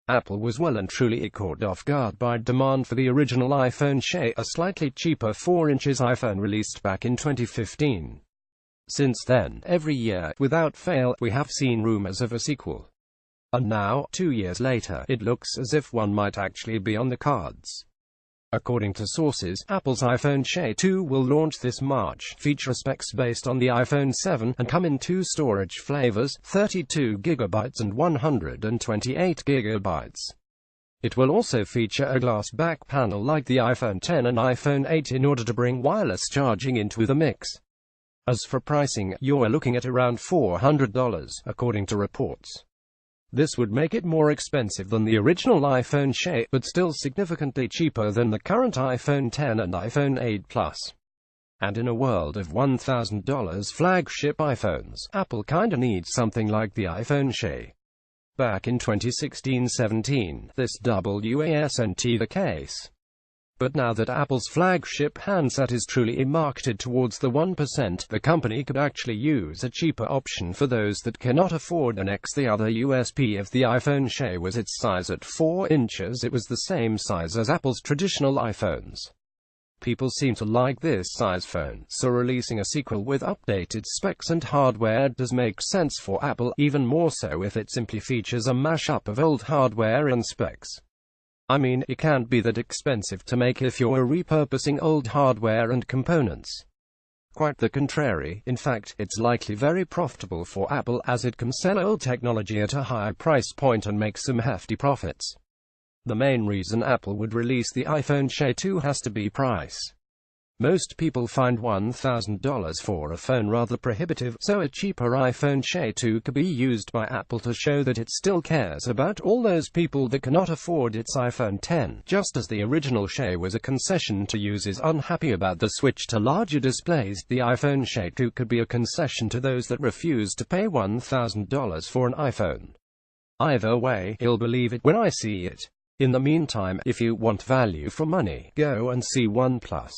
Apple was well and truly caught off guard by demand for the original iPhone SE, a slightly cheaper 4-inch iPhone released back in 2015. Since then, every year, without fail, we have seen rumors of a sequel. And now, 2 years later, it looks as if one might actually be on the cards. According to sources, Apple's iPhone SE 2 will launch this March, feature specs based on the iPhone 7, and come in 2 storage flavors, 32GB and 128GB. It will also feature a glass back panel like the iPhone 10 and iPhone 8 in order to bring wireless charging into the mix. As for pricing, you're looking at around $400, according to reports. This would make it more expensive than the original iPhone SE, but still significantly cheaper than the current iPhone 10 and iPhone 8 Plus. And in a world of $1,000 flagship iPhones, Apple kinda needs something like the iPhone SE. Back in 2016-17, this wasn't the case. But now that Apple's flagship handset is truly marketed towards the 1%, the company could actually use a cheaper option for those that cannot afford an X. The other USP: if the iPhone SE was its size at 4 inches, it was the same size as Apple's traditional iPhones. People seem to like this size phone, so releasing a sequel with updated specs and hardware does make sense for Apple, even more so if it simply features a mashup of old hardware and specs. I mean, it can't be that expensive to make if you're repurposing old hardware and components. Quite the contrary. In fact, it's likely very profitable for Apple, as it can sell old technology at a higher price point and make some hefty profits. The main reason Apple would release the iPhone SE 2 has to be price. Most people find $1,000 for a phone rather prohibitive, so a cheaper iPhone SE 2 could be used by Apple to show that it still cares about all those people that cannot afford its iPhone 10, just as the original SE was a concession to users unhappy about the switch to larger displays. The iPhone SE 2 could be a concession to those that refuse to pay $1,000 for an iPhone. Either way, I'll believe it when I see it. In the meantime, if you want value for money, go and see OnePlus.